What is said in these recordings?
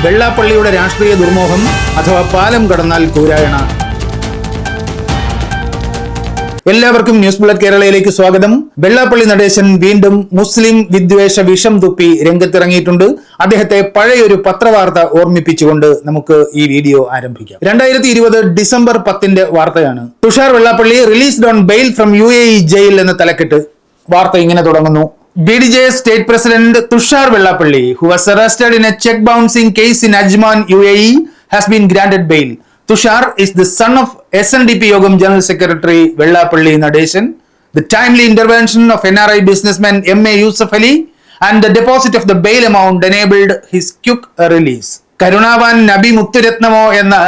വെള്ളാപ്പള്ളിയുടെ രാഷ്ട്രീയ ദുർമോഹം അഥവാ പാലം കടന്നാൽ കൂരായണ. എല്ലാവർക്കും ന്യൂസ് ബുള്ളറ്റ് കേരളയിലേക്ക് സ്വാഗതം. വെള്ളാപ്പള്ളി നടേശൻ വീണ്ടും മുസ്ലിം വിദ്വേഷ വിഷം തുപ്പി രംഗത്തിറങ്ങിയിട്ടുണ്ട്. അദ്ദേഹത്തെ പഴയൊരു പത്രവാർത്ത ഓർമ്മിപ്പിച്ചുകൊണ്ട് നമുക്ക് ഈ വീഡിയോ ആരംഭിക്കാം. 2020 ഡിസംബർ 10 വാർത്തയാണ്. Thushar Vellappally released on bail from UAE jail എന്ന തലക്കെട്ട്. വാർത്ത ഇങ്ങനെ തുടങ്ങുന്നു. BDJ state president Thushar Vellappally, who was arrested in a check bouncing case in Ajman, UAE, has been granted bail. Tushar is the son of SNDP Yogam General Secretary Vellappalli Nadeshan. The timely intervention of NRI businessman M.A. Yusuf Ali and the deposit of the bail amount enabled his quick release. കരുണാവാൻ നബി മുത്തുരത്നമോ എന്ന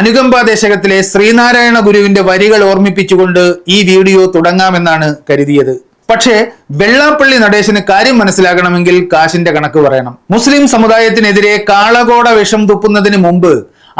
അനുകമ്പ ദേശകത്തിലെ ശ്രീനാരായണ ഗുരുവിന്റെ വരികൾ ഓർമ്മിപ്പിച്ചുകൊണ്ട് ഈ video തുടങ്ങാമെന്നാണ് കരുതിയത്. പക്ഷേ വെള്ളാപ്പള്ളി നടേശന് കാര്യം മനസ്സിലാകണമെങ്കിൽ കാശിന്റെ കണക്ക് പറയണം. മുസ്ലിം സമുദായത്തിനെതിരെ കാളകോട വിഷം തുപ്പുന്നതിന് മുമ്പ്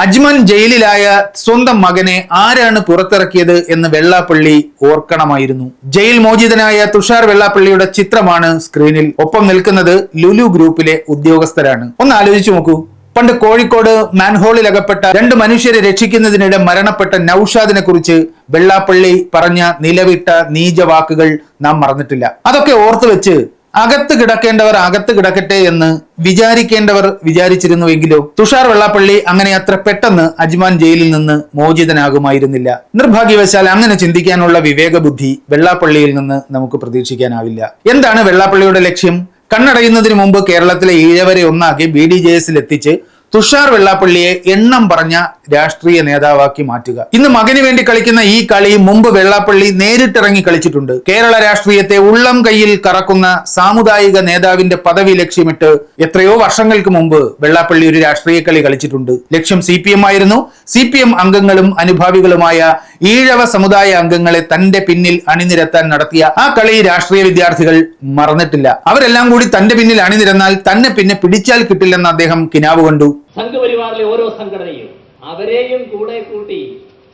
അജ്മാൻ ജയിലിലായ സ്വന്തം മകനെ ആരാണ് പുറത്തിറക്കിയത് എന്ന് വെള്ളാപ്പള്ളി ഓർക്കണമായിരുന്നു. ജയിൽ മോചിതനായ തുഷാർ വെള്ളാപ്പള്ളിയുടെ ചിത്രമാണ് സ്ക്രീനിൽ. ഒപ്പം നിൽക്കുന്നത് ലുലു ഗ്രൂപ്പിലെ ഉദ്യോഗസ്ഥരാണ്. ഒന്ന് ആലോചിച്ചു നോക്കൂ. പണ്ട് കോഴിക്കോട് മാൻഹോളിൽ അകപ്പെട്ട 2 മനുഷ്യരെ രക്ഷിക്കുന്നതിനിടെ മരണപ്പെട്ട നൌഷാദിനെ കുറിച്ച് വെള്ളാപ്പള്ളി പറഞ്ഞ നിലവിട്ട നീചവാക്കുകൾ നാം മറന്നിട്ടില്ല. അതൊക്കെ ഓർത്തു വെച്ച് അകത്ത് കിടക്കേണ്ടവർ അകത്ത് കിടക്കട്ടെ എന്ന് വിചാരിക്കേണ്ടവർ വിചാരിച്ചിരുന്നുവെങ്കിലോ തുഷാർ വെള്ളാപ്പള്ളി അങ്ങനെ അത്ര പെട്ടെന്ന് അജ്മാൻ ജയിലിൽ നിന്ന് മോചിതനാകുമായിരുന്നില്ല. നിർഭാഗ്യവശാൽ അങ്ങനെ ചിന്തിക്കാനുള്ള വിവേക ബുദ്ധി വെള്ളാപ്പള്ളിയിൽ നിന്ന് നമുക്ക് പ്രതീക്ഷിക്കാനാവില്ല. എന്താണ് വെള്ളാപ്പള്ളിയുടെ ലക്ഷ്യം? കണ്ണടയുന്നതിന് മുമ്പ് കേരളത്തിലെ ഈഴവരെ ഒന്നാക്കി BDJS എത്തിച്ച് തുഷാർ വെള്ളാപ്പള്ളിയെ എണ്ണം പറഞ്ഞ രാഷ്ട്രീയ നേതാവാക്കി മാറ്റുക. ഇന്ന് മകന് വേണ്ടി കളിക്കുന്ന ഈ കളി മുമ്പ് വെള്ളാപ്പള്ളി നേരിട്ടിറങ്ങി കളിച്ചിട്ടുണ്ട്. കേരള രാഷ്ട്രീയത്തെ ഉള്ളം കയ്യിൽ കറക്കുന്ന സാമുദായിക നേതാവിന്റെ പദവി ലക്ഷ്യമിട്ട് എത്രയോ വർഷങ്ങൾക്ക് മുമ്പ് വെള്ളാപ്പള്ളി ഒരു രാഷ്ട്രീയ കളി കളിച്ചിട്ടുണ്ട്. ലക്ഷ്യം CPM ആയിരുന്നു. CPM അംഗങ്ങളും അനുഭാവികളുമായ ഈഴവ സമുദായ അംഗങ്ങളെ തന്റെ പിന്നിൽ അണിനിരത്താൻ നടത്തിയ ആ കളി രാഷ്ട്രീയ വിദ്യാർത്ഥികൾ മറന്നിട്ടില്ല. അവരെല്ലാം കൂടി തന്റെ പിന്നിൽ അണിനിരന്നാൽ തന്നെ പിന്നെ പിടിച്ചാൽ കിട്ടില്ലെന്ന് അദ്ദേഹം കിനാവ് കണ്ടു. സംഘപരിവാറിലെ ഓരോ സംഘടനയും അവരെയും കൂടെ കൂട്ടി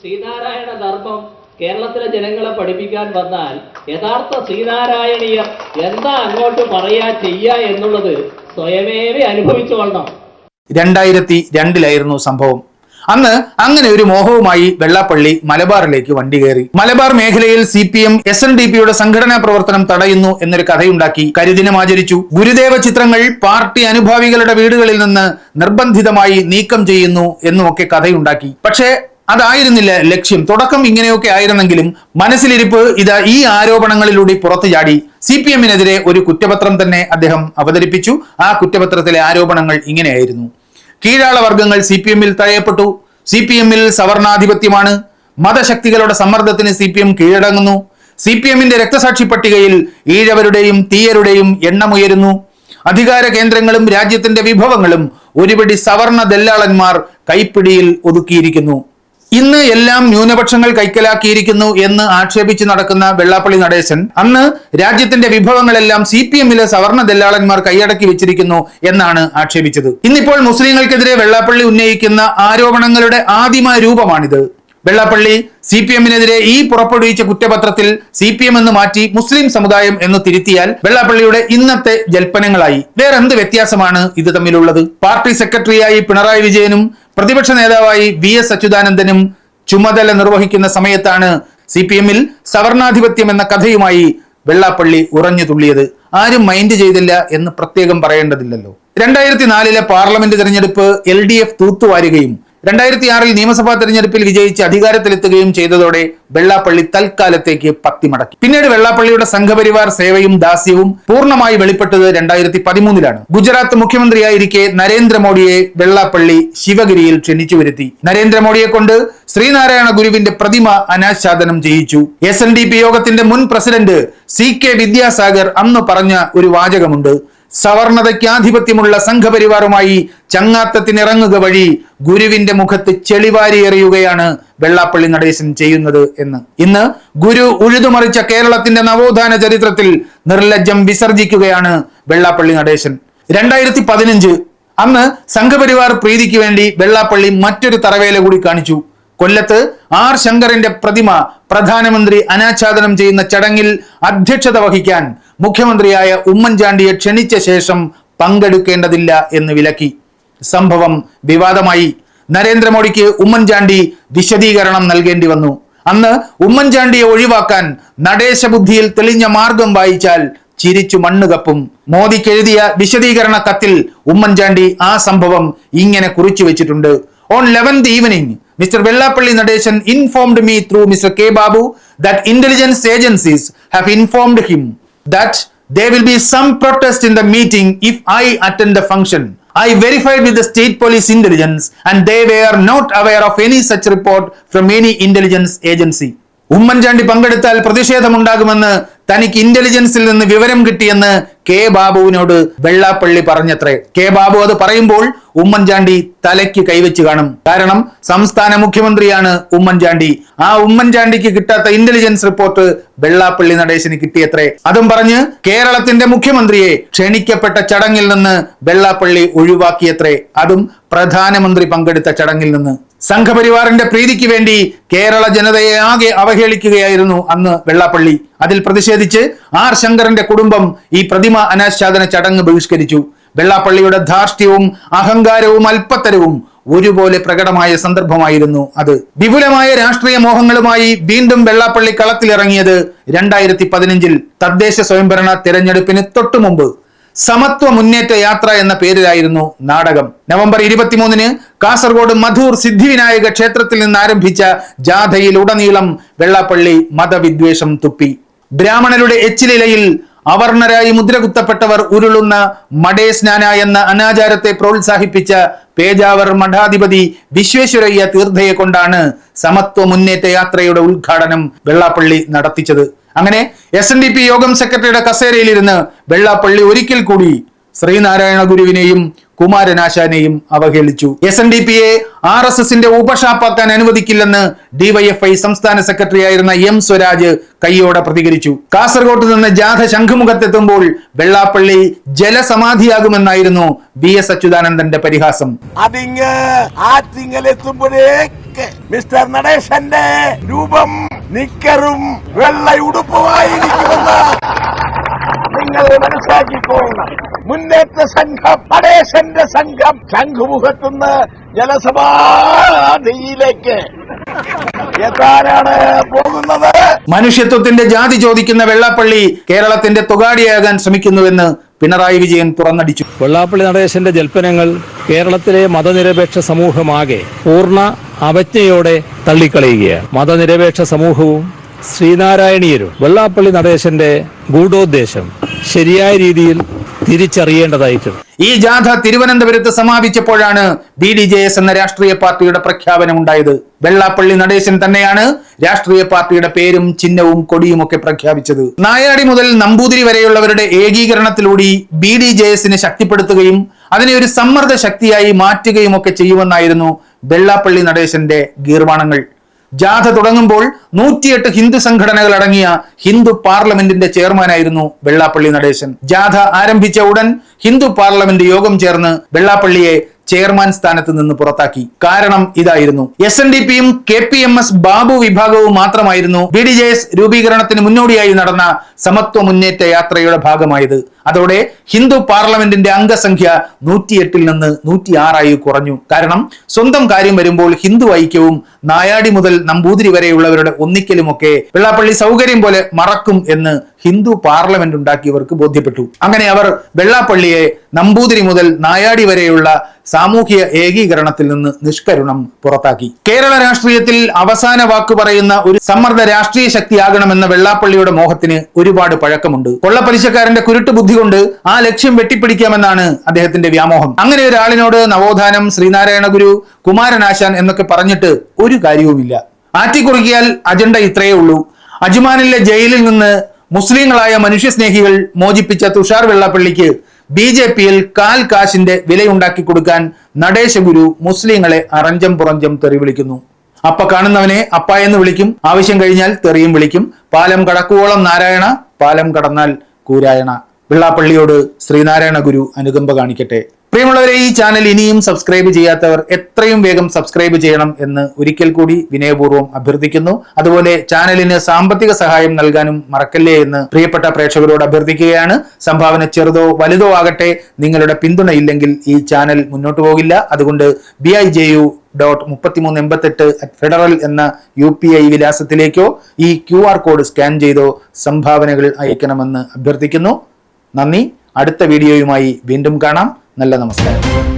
ശ്രീനാരായണ ധർമ്മം കേരളത്തിലെ ജനങ്ങളെ പഠിപ്പിക്കാൻ വന്നാൽ യഥാർത്ഥ ശ്രീനാരായണീയർ എന്താ അങ്ങോട്ട് പറയാ ചെയ്യാ എന്നുള്ളത് സ്വയമേവ അനുഭവിച്ചുകൊള്ളണം. 2002 സംഭവം. അന്ന് അങ്ങനെ ഒരു മോഹവുമായി വെള്ളാപ്പള്ളി മലബാറിലേക്ക് വണ്ടി കയറി. മലബാർ മേഖലയിൽ CPM SNDPയുടെ സംഘടനാ പ്രവർത്തനം തടയുന്നു എന്നൊരു കഥയുണ്ടാക്കി കരിദിനം ആചരിച്ചു. ഗുരുദേവ ചിത്രങ്ങൾ പാർട്ടി അനുഭാവികളുടെ വീടുകളിൽ നിന്ന് നിർബന്ധിതമായി നീക്കം ചെയ്യുന്നു എന്നുമൊക്കെ കഥയുണ്ടാക്കി. പക്ഷേ അതായിരുന്നില്ല ലക്ഷ്യം. തുടക്കം ഇങ്ങനെയൊക്കെ ആയിരുന്നെങ്കിലും മനസ്സിലിരിപ്പ് ഇതാ ഈ ആരോപണങ്ങളിലൂടെ പുറത്തു ചാടി. CPMനെതിരെ ഒരു കുറ്റപത്രം തന്നെ അദ്ദേഹം അവതരിപ്പിച്ചു. ആ കുറ്റപത്രത്തിലെ ആരോപണങ്ങൾ ഇങ്ങനെയായിരുന്നു. കീഴാള വർഗങ്ങൾ CPMൽ തഴയപ്പെട്ടു. CPMൽ സവർണാധിപത്യമാണ്. മതശക്തികളുടെ സമ്മർദ്ദത്തിന് CPM കീഴടങ്ങുന്നു. CPMന്റെ രക്തസാക്ഷി പട്ടികയിൽ ഈഴവരുടെയും തീയരുടെയും എണ്ണമുയരുന്നു. അധികാര കേന്ദ്രങ്ങളും രാജ്യത്തിന്റെ വിഭവങ്ങളും ഒരുപിടി സവർണ ദല്ലാളന്മാർ കൈപ്പിടിയിൽ ഒതുക്കിയിരിക്കുന്നു. ഇന്ന് എല്ലാം ന്യൂനപക്ഷങ്ങൾ കൈക്കലാക്കിയിരിക്കുന്നു എന്ന് ആക്ഷേപിച്ച് നടക്കുന്ന വെള്ളാപ്പള്ളി നടേശൻ അന്ന് രാജ്യത്തിന്റെ വിഭവങ്ങളെല്ലാം CPMലെ സവർണ ദല്ലാളന്മാർ കൈയടക്കി വെച്ചിരിക്കുന്നു എന്നാണ് ആക്ഷേപിച്ചത്. ഇന്നിപ്പോൾ മുസ്ലിങ്ങൾക്കെതിരെ വെള്ളാപ്പള്ളി ഉന്നയിക്കുന്ന ആരോപണങ്ങളുടെ ആദിമ രൂപമാണിത്. വെള്ളാപ്പള്ളി CPMനെതിരെ ഈ പുറപ്പെടുവിച്ച കുറ്റപത്രത്തിൽ CPM എന്ന് മാറ്റി മുസ്ലിം സമുദായം എന്ന് തിരുത്തിയാൽ വെള്ളാപ്പള്ളിയുടെ ഇന്നത്തെ ജൽപ്പനങ്ങളായി. വേറെന്ത് വ്യത്യാസമാണ് ഇത് തമ്മിലുള്ളത്? പാർട്ടി സെക്രട്ടറിയായി പിണറായി വിജയനും പ്രതിപക്ഷ നേതാവായി VS അച്യുതാനന്ദനും ചുമതല നിർവഹിക്കുന്ന സമയത്താണ് CPMൽ സവർണാധിപത്യം എന്ന കഥയുമായി വെള്ളാപ്പള്ളി ഉറഞ്ഞു തുള്ളിയത്. ആരും മൈൻഡ് ചെയ്തില്ല എന്ന് പ്രത്യേകം പറയേണ്ടതില്ലല്ലോ. 2004 പാർലമെന്റ് തെരഞ്ഞെടുപ്പ് LDF തൂത്തുവാരുകയും 2006 നിയമസഭാ തെരഞ്ഞെടുപ്പിൽ വിജയിച്ച് അധികാരത്തിലെത്തുകയും ചെയ്തതോടെ വെള്ളാപ്പള്ളി തൽക്കാലത്തേക്ക് പത്തിമടക്കി. പിന്നീട് വെള്ളാപ്പള്ളിയുടെ സംഘപരിവാർ സേവയും ദാസ്യവും പൂർണ്ണമായി വെളിപ്പെട്ടത് 2013 ഗുജറാത്ത് മുഖ്യമന്ത്രിയായിരിക്കെ നരേന്ദ്രമോദിയെ വെള്ളാപ്പള്ളി ശിവഗിരിയിൽ ക്ഷണിച്ചു വരുത്തി. നരേന്ദ്രമോദിയെ കൊണ്ട് ശ്രീനാരായണ ഗുരുവിന്റെ പ്രതിമ അനാച്ഛാദനം ചെയ്യിച്ചു. SNDP യോഗത്തിന്റെ മുൻ പ്രസിഡന്റ് CK വിദ്യാസാഗർ അന്ന് പറഞ്ഞ ഒരു വാചകമുണ്ട്: സവർണതയ്ക്കാധിപത്യമുള്ള സംഘപരിവാറുമായി ചങ്ങാത്തത്തിനിറങ്ങുക വഴി ഗുരുവിന്റെ മുഖത്ത് ചെളിവാരി എറിയുകയാണ് വെള്ളാപ്പള്ളി നടേശൻ ചെയ്യുന്നത് എന്ന്. ഇന്ന് ഗുരു ഉഴുതുമറിച്ച കേരളത്തിന്റെ നവോത്ഥാന ചരിത്രത്തിൽ നിർലജ്ജം വിസർജിക്കുകയാണ് വെള്ളാപ്പള്ളി നടേശൻ. 2015 അന്ന് സംഘപരിവാർ പ്രീതിക്ക് വേണ്ടി വെള്ളാപ്പള്ളി മറ്റൊരു തറവേല കൂടി കാണിച്ചു. കൊല്ലത്ത് R ശങ്കറിന്റെ പ്രതിമ പ്രധാനമന്ത്രി അനാച്ഛാദനം ചെയ്യുന്ന ചടങ്ങിൽ അധ്യക്ഷത വഹിക്കാൻ മുഖ്യമന്ത്രിയായ ഉമ്മൻചാണ്ടിയെ ക്ഷണിച്ച ശേഷം പങ്കെടുക്കേണ്ടതില്ല എന്ന് വിലക്കി. സംഭവം വിവാദമായി. നരേന്ദ്രമോദിക്ക് ഉമ്മൻചാണ്ടി വിശദീകരണം നൽകേണ്ടി വന്നു. അന്ന് ഉമ്മൻചാണ്ടിയെ ഒഴിവാക്കാൻ നടേശബുദ്ധിയിൽ തെളിഞ്ഞ മാർഗം വായിച്ചാൽ ചിരിച്ചു മണ്ണുകപ്പും. മോദിക്ക് എഴുതിയ വിശദീകരണ കത്തിൽ ഉമ്മൻചാണ്ടി ആ സംഭവം ഇങ്ങനെ കുറിച്ചു വെച്ചിട്ടുണ്ട്. On 11th evening, Mr. Vellapalli Nadeshan informed me through Mr. K. Babu that intelligence agencies have informed him that there will be some protest in the meeting if I attend the function. I verified with the state police intelligence and they were not aware of any such report from any intelligence agency. Oommen Chandy പങ്കെടുത്താൽ പ്രതിഷേധമുണ്ടാകുമെന്ന് തനിക്ക് ഇന്റലിജൻസിൽ നിന്ന് വിവരം കിട്ടിയെന്ന് K ബാബുവിനോട് Vellappally പറഞ്ഞത്രേ. K Babu അത് പറയുമ്പോൾ ഉമ്മൻചാണ്ടി തലയ്ക്ക് കൈവച്ച് കാണും. കാരണം സംസ്ഥാന മുഖ്യമന്ത്രിയാണ് ഉമ്മൻചാണ്ടി. ആ ഉമ്മൻചാണ്ടിക്ക് കിട്ടാത്ത ഇന്റലിജൻസ് റിപ്പോർട്ട് വെള്ളാപ്പള്ളി നടേശന് കിട്ടിയത്രേ. അതും പറഞ്ഞ് കേരളത്തിന്റെ മുഖ്യമന്ത്രിയെ ക്ഷണിക്കപ്പെട്ട ചടങ്ങിൽ നിന്ന് വെള്ളാപ്പള്ളി ഒഴിവാക്കിയത്രേ. അതും പ്രധാനമന്ത്രി പങ്കെടുത്ത ചടങ്ങിൽ നിന്ന്. സംഘപരിവാറിന്റെ പ്രീതിക്ക് വേണ്ടി കേരള ജനതയെ ആകെ അവഹേളിക്കുകയായിരുന്നു അന്ന് വെള്ളാപ്പള്ളി. അതിൽ പ്രതിഷേധിച്ച് ആർ ശങ്കരന്റെ കുടുംബം ഈ പ്രതിമ അനാച്ഛാദന ചടങ്ങ് ബഹിഷ്കരിച്ചു. വെള്ളാപ്പള്ളിയുടെ ധാർഷ്ട്യവും അഹങ്കാരവും അല്പത്തരവും ഒരുപോലെ പ്രകടമായ സന്ദർഭമായിരുന്നു അത്. വിപുലമായ രാഷ്ട്രീയ മോഹങ്ങളുമായി വീണ്ടും വെള്ളാപ്പള്ളി കളത്തിലിറങ്ങിയത് 2015 തദ്ദേശ സ്വയംഭരണ തെരഞ്ഞെടുപ്പിന് തൊട്ടു മുമ്പ് സമത്വ മുന്നേറ്റ യാത്ര എന്ന പേരിലായിരുന്നു നാടകം. നവംബർ 23 കാസർഗോഡ് മധൂർ സിദ്ധിവിനായക ക്ഷേത്രത്തിൽ നിന്ന് ആരംഭിച്ച ജാഥയിൽ ഉടനീളം വെള്ളാപ്പള്ളി മതവിദ്വേഷം തുപ്പി. ബ്രാഹ്മണരുടെ എച്ചിലിലയിൽ അവർണരായി മുദ്രകുത്തപ്പെട്ടവർ ഉരുളുന്ന മടേ സ്നാന എന്ന അനാചാരത്തെ പ്രോത്സാഹിപ്പിച്ച പേജാവർ മഠാധിപതി വിശ്വേശ്വരയ്യ തീർത്ഥയെ കൊണ്ടാണ് സമത്വ മുന്നേറ്റ യാത്രയുടെ ഉദ്ഘാടനം വെള്ളാപ്പള്ളി നടത്തിച്ചത്. അങ്ങനെ SNDP യോഗം സെക്രട്ടറിയുടെ കസേരയിലിരുന്ന് വെള്ളാപ്പള്ളി ഒരിക്കൽ കൂടി ശ്രീനാരായണ ഗുരുവിനെയും കുമാരനാശാനെയും അവഹേളിച്ചു. SNDPയെ RSSന്റെ ഉപഷാപ്പാക്കാൻ അനുവദിക്കില്ലെന്ന് DYFI സംസ്ഥാന സെക്രട്ടറി ആയിരുന്ന M സ്വരാജ് കയ്യോടെ പ്രതികരിച്ചു. കാസർഗോട്ട് നിന്ന് ജാഥ ശംഖുമുഖത്തെത്തുമ്പോൾ വെള്ളാപ്പള്ളി ജലസമാധിയാകുമെന്നായിരുന്നു BS അച്യുതാനന്ദന്റെ പരിഹാസം. മിസ്റ്റർ നടേശന്റെ രൂപം നിക്കറും വെള്ളയുടുപ്പുമായിരിക്കുമെന്ന് നിങ്ങൾ മനസ്സിലാക്കിക്കോണം. മുന്നേറ്റ സംഘം നടേശന്റെ സംഘം ശംഖുമുഖത്തുനിന്ന് ജലസമാധിയിലേക്ക് എത്താനാണ് പോകുന്നത്. മനുഷ്യത്വത്തിന്റെ ജാതി ചോദിക്കുന്ന വെള്ളാപ്പള്ളി കേരളത്തിന്റെ തുകാടിയാകാൻ ശ്രമിക്കുന്നുവെന്ന് പിണറായി വിജയൻ തുറന്നടിച്ചു. വെള്ളാപ്പള്ളി നടേശന്റെ ജൽപ്പനങ്ങൾ കേരളത്തിലെ മതനിരപേക്ഷ സമൂഹമാകെ പൂർണ്ണ അവജ്ഞയോടെ തള്ളിക്കളയുകയാണ്. മതനിരപേക്ഷ സമൂഹവും ശ്രീനാരായണീയരും വെള്ളാപ്പള്ളി നടേശന്റെ ഗൂഢോദ്ദേശം ശരിയായ രീതിയിൽ തിരിച്ചറിയേണ്ടതായിട്ടുണ്ട്. ഈ ജാഥ തിരുവനന്തപുരത്ത് സമാപിച്ചപ്പോഴാണ് BDJS എന്ന രാഷ്ട്രീയ പാർട്ടിയുടെ പ്രഖ്യാപനം ഉണ്ടായത്. വെള്ളാപ്പള്ളി നടേശൻ തന്നെയാണ് രാഷ്ട്രീയ പാർട്ടിയുടെ പേരും ചിഹ്നവും കൊടിയും ഒക്കെ പ്രഖ്യാപിച്ചത്. നായാടി മുതൽ നമ്പൂതിരി വരെയുള്ളവരുടെ ഏകീകരണത്തിലൂടെ BDJSനെ ശക്തിപ്പെടുത്തുകയും അതിനെ ഒരു സമ്മർദ്ദ ശക്തിയായി മാറ്റുകയും ഒക്കെ ചെയ്യുമെന്നായിരുന്നു വെള്ളാപ്പള്ളി നടേശന്റെ ഗീർവാണങ്ങൾ. ജാഥ തുടങ്ങുമ്പോൾ 108 ഹിന്ദു സംഘടനകൾ അടങ്ങിയ ഹിന്ദു പാർലമെന്റിന്റെ ചെയർമാനായിരുന്നു വെള്ളാപ്പള്ളി നടേശൻ. ജാഥ ആരംഭിച്ച ഉടൻ ഹിന്ദു പാർലമെന്റ് യോഗം ചേർന്ന് വെള്ളാപ്പള്ളിയെ ചെയർമാൻ സ്ഥാനത്ത് നിന്ന് പുറത്താക്കി. കാരണം ഇതായിരുന്നു. SNDPയും KPMS ബാബു വിഭാഗവും മാത്രമായിരുന്നു BDJS രൂപീകരണത്തിന് മുന്നോടിയായി നടന്ന സമത്വ മുന്നേറ്റ യാത്രയുടെ ഭാഗമായത്. അതോടെ ഹിന്ദു പാർലമെന്റിന്റെ അംഗസംഖ്യ 108 നിന്ന് 106 കുറഞ്ഞു. കാരണം സ്വന്തം കാര്യം വരുമ്പോൾ ഹിന്ദു ഐക്യവും നായാടി മുതൽ നമ്പൂതിരി വരെയുള്ളവരുടെ ഒന്നിക്കലുമൊക്കെ വെള്ളാപ്പള്ളി സൗകര്യം പോലെ മറക്കും എന്ന് ഹിന്ദു പാർലമെന്റ് ഉണ്ടാക്കിയവർക്ക് ബോധ്യപ്പെട്ടു. അങ്ങനെ അവർ വെള്ളാപ്പള്ളിയെ നമ്പൂതിരി മുതൽ നായാടി വരെയുള്ള സാമൂഹ്യ ഏകീകരണത്തിൽ നിന്ന് നിഷ്കരുണം പുറത്താക്കി. കേരള രാഷ്ട്രീയത്തിൽ അവസാന വാക്ക് പറയുന്ന ഒരു സമ്മർദ്ദ രാഷ്ട്രീയ ശക്തിയാകണമെന്ന വെള്ളാപ്പള്ളിയുടെ മോഹത്തിന് ഒരുപാട് പഴക്കമുണ്ട്. കൊള്ളപ്പലിശക്കാരന്റെ കുരുട്ട് ബുദ്ധി കൊണ്ട് ആ ലക്ഷ്യം വെട്ടിപ്പിടിക്കാമെന്നാണ് അദ്ദേഹത്തിന്റെ വ്യാമോഹം. അങ്ങനെ ഒരാളിനോട് നവോത്ഥാനം, ശ്രീനാരായണ ഗുരു, കുമാരനാശാൻ എന്നൊക്കെ പറഞ്ഞിട്ട് ഒരു കാര്യവുമില്ല. ആറ്റിക്കുറിക്കിയാൽ അജണ്ട ഇത്രയേ ഉള്ളൂ. അജ്മാനിലെ ജയിലിൽ നിന്ന് മുസ്ലിങ്ങളായ മനുഷ്യസ്നേഹികൾ മോചിപ്പിച്ച തുഷാർ വെള്ളാപ്പള്ളിക്ക് BJPയിൽ കാൽ കാശിന്റെ വിലയുണ്ടാക്കി കൊടുക്കാൻ നടേശ ഗുരു മുസ്ലിങ്ങളെ അറഞ്ചം പുറഞ്ചം തെറി വിളിക്കുന്നു. അപ്പ കാണുന്നവനെ അപ്പ എന്ന് വിളിക്കും. ആവശ്യം കഴിഞ്ഞാൽ തെറിയും വിളിക്കും. പാലം കടക്കുവോളം നാരായണ, പാലം കടന്നാൽ കൂരായണ. വെള്ളാപ്പള്ളിയോട് ശ്രീനാരായണ ഗുരു അനുകമ്പ കാണിക്കട്ടെ. പ്രിയമുള്ളവരെ, ഈ ചാനൽ ഇനിയും സബ്സ്ക്രൈബ് ചെയ്യാത്തവർ എത്രയും വേഗം സബ്സ്ക്രൈബ് ചെയ്യണം എന്ന് ഒരിക്കൽ കൂടി വിനയപൂർവ്വം അഭ്യർത്ഥിക്കുന്നു. അതുപോലെ ചാനലിന് സാമ്പത്തിക സഹായം നൽകാനും മറക്കല്ലേ എന്ന് പ്രിയപ്പെട്ട പ്രേക്ഷകരോട് അഭ്യർത്ഥിക്കുകയാണ്. സംഭാവന ചെറുതോ വലുതോ ആകട്ടെ, നിങ്ങളുടെ പിന്തുണയില്ലെങ്കിൽ ഈ ചാനൽ മുന്നോട്ട് പോകില്ല. അതുകൊണ്ട് BIJU.3388@federal എന്ന UPI വിലാസത്തിലേക്കോ ഈ QR കോഡ് സ്കാൻ ചെയ്തോ സംഭാവനകൾ അയക്കണമെന്ന് അഭ്യർത്ഥിക്കുന്നു. നന്ദി. അടുത്ത വീഡിയോയുമായി വീണ്ടും കാണാം. നല്ല നമസ്കാരം.